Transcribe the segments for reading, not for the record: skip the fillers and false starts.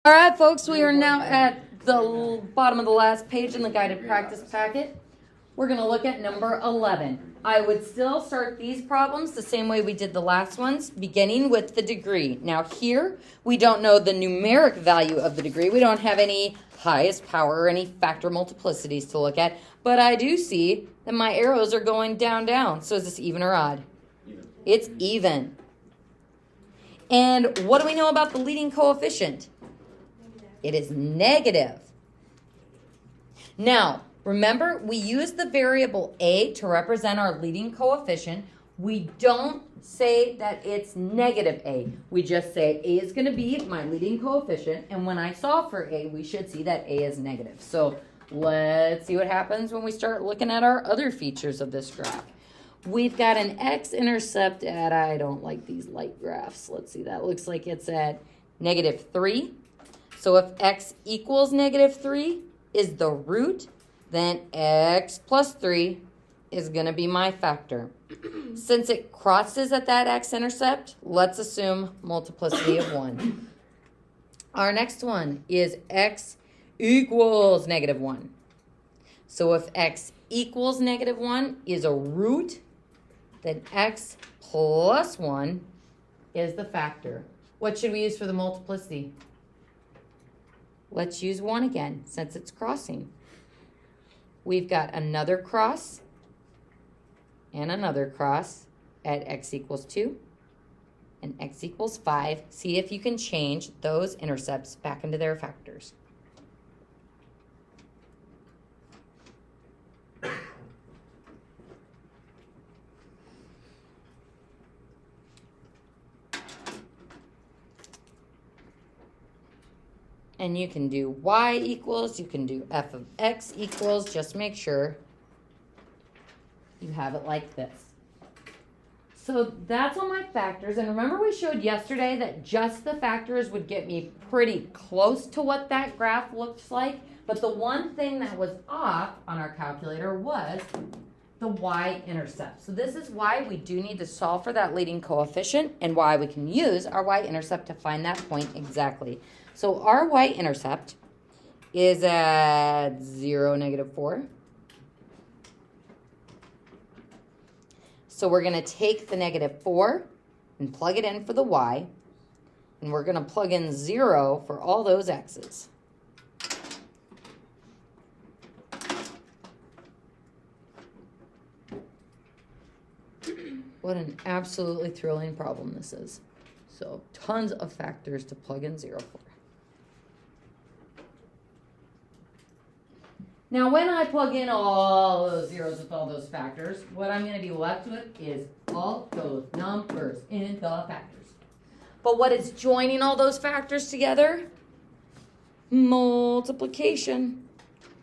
All right, folks, we are now at the bottom of the last page in the guided practice packet. We're going to look at number 11. I would still start these problems the same way we did the last ones, beginning with the degree. Now here, we don't know the numeric value of the degree. We don't have any highest power or any factor multiplicities to look at, but I do see that my arrows are going down, down. So is this even or odd? Even. It's even. And what do we know about the leading coefficient? It is negative. Now, remember, we use the variable a to represent our leading coefficient. We don't say that it's negative a. We just say a is going to be my leading coefficient. And when I solve for a, we should see that a is negative. So let's see what happens when we start looking at our other features of this graph. We've got an x-intercept at, I don't like these light graphs. Let's see, that looks like it's at -3. So if x equals -3 is the root, then x plus 3 is going to be my factor. Since it crosses at that x-intercept, let's assume multiplicity of 1. Our next one is x equals -1. So if x equals -1 is a root, then x plus 1 is the factor. What should we use for the multiplicity? Let's use 1 again, since it's crossing. We've got another cross and another cross at x equals 2 and x equals 5. See if you can change those intercepts back into their factors. And you can do y equals, you can do f of x equals, just make sure you have it like this. So that's all my factors. And remember we showed yesterday that just the factors would get me pretty close to what that graph looks like. But the one thing that was off on our calculator was the y-intercept. So this is why we do need to solve for that leading coefficient and why we can use our y-intercept to find that point exactly. So our y-intercept is at 0, -4. So we're going to take the -4 and plug it in for the y. And we're going to plug in 0 for all those x's. What an absolutely thrilling problem this is. So tons of factors to plug in 0 for. Now, when I plug in all those zeros with all those factors, what I'm going to be left with is all those numbers in the factors. But what is joining all those factors together? Multiplication.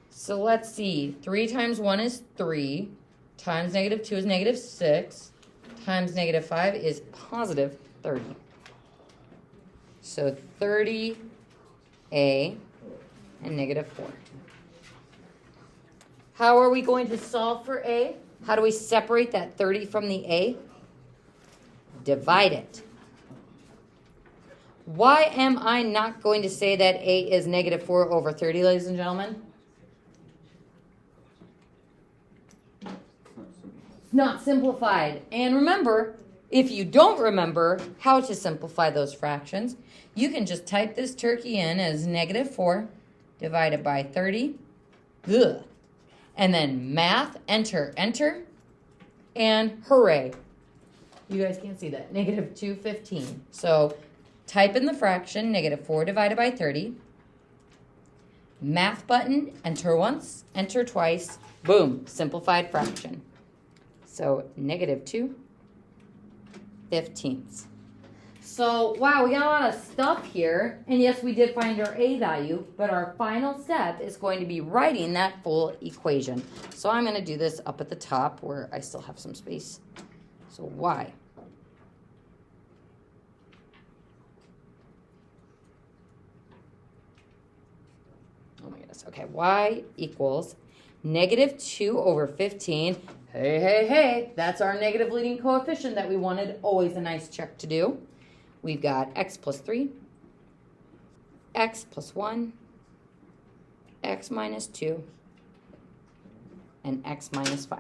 So let's see. 3 times 1 is 3. Times -2 is -6. Times -5 is positive 30. So 30a and -4. How are we going to solve for a? How do we separate that 30 from the a? Divide it. Why am I not going to say that a is -4 over 30, ladies and gentlemen? It's not simplified. And remember, if you don't remember how to simplify those fractions, you can just type this turkey in as -4 divided by 30. Ugh. And then math, enter, enter, and hooray. You guys can't see that. -215. So type in the fraction, -4 divided by 30. Math button, enter once, enter twice. Boom, simplified fraction. So -2/15. So, wow, we got a lot of stuff here. And yes, we did find our a value, but our final step is going to be writing that full equation. So I'm going to do this up at the top where I still have some space. So y. Oh my goodness. Okay, y equals -2/15. Hey, hey, hey, that's our negative leading coefficient that we wanted. Always a nice check to do. We've got x plus 3 x plus 1, x minus 2, and x minus 5.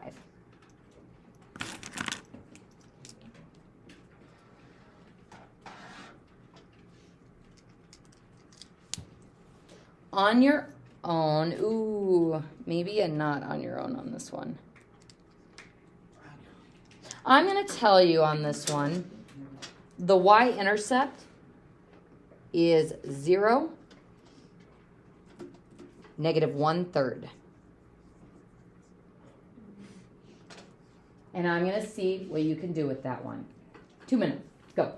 On your own, ooh, maybe a not on your own on this one. I'm going to tell you on this one, the y-intercept is 0, negative 1/3. And I'm going to see what you can do with that one. 2 minutes. Go.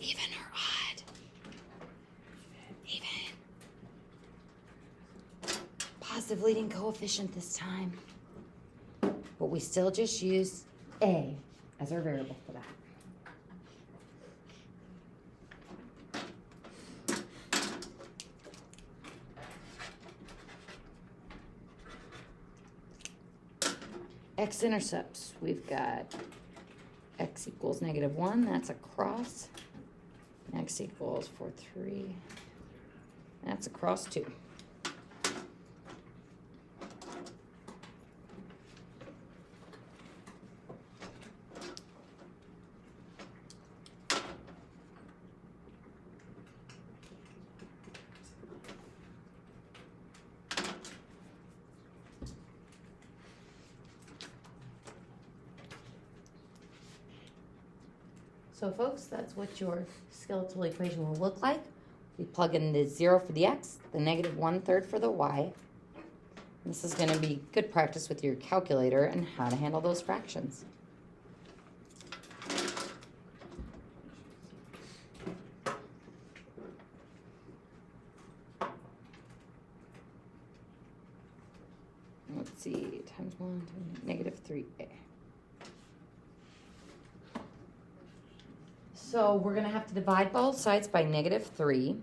Even or odd? Even. Positive leading coefficient this time. But we still just use A as our variable for that. X-intercepts, we've got x equals negative 1, that's a cross. X equals 4, 3. That's across 2. So folks, that's what your skeletal equation will look like. We plug in the 0 for the x, the negative 1/3 for the y. This is going to be good practice with your calculator and how to handle those fractions. Let's see, times 1, negative 3a. So we're going to have to divide both sides by negative 3.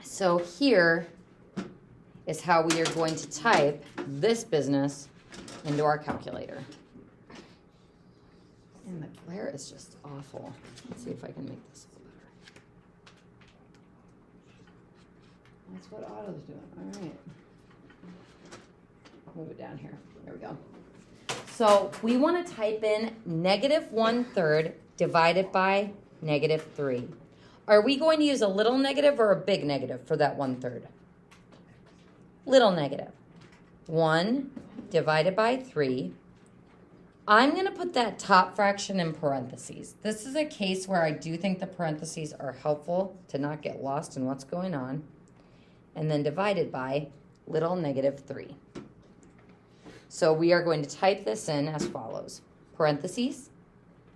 So here is how we are going to type this business into our calculator. And the glare is just awful. Let's see if I can make this a little better. That's what Otto's doing. All right. Move it down here. There we go. So we want to type in negative 1/3 divided by negative 3. Are we going to use a little negative or a big negative for that 1/3? Little negative. 1 divided by 3. I'm going to put that top fraction in parentheses. This is a case where I do think the parentheses are helpful to not get lost in what's going on. And then divided by little negative 3. So we are going to type this in as follows. Parentheses,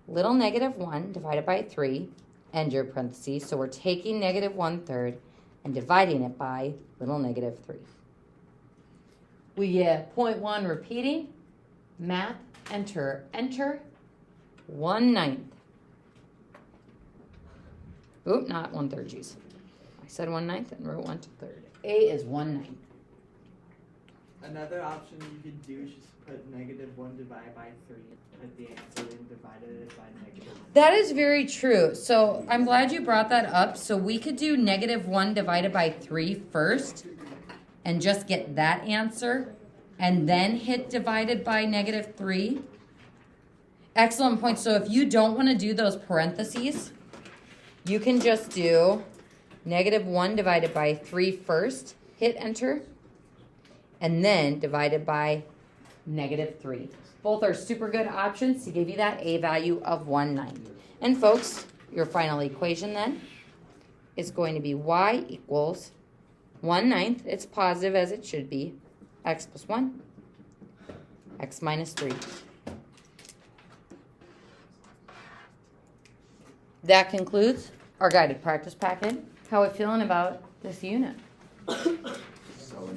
little negative 1 divided by 3, end your parentheses. So we're taking negative 1/3 and dividing it by little negative 3. We get 0.1 repeating. Math, enter, 1/9. Oop, not 1/3, geez. I said 1/9 and wrote 1/3. A is 1/9. Another option you could do is just put -1 divided by 3 at the answer and divided it by -1. That is very true. So I'm glad you brought that up. So we could do -1 divided by 3 first and just get that answer and then hit divided by -3. Excellent point. So if you don't want to do those parentheses, you can just do -1 divided by 3 first, hit enter, and then divided by -3. Both are super good options to give you that A value of 1/9. And folks, your final equation then is going to be y equals 1/9. It's positive as it should be. X plus 1, x minus 3. That concludes our guided practice packet. How are we feeling about this unit? So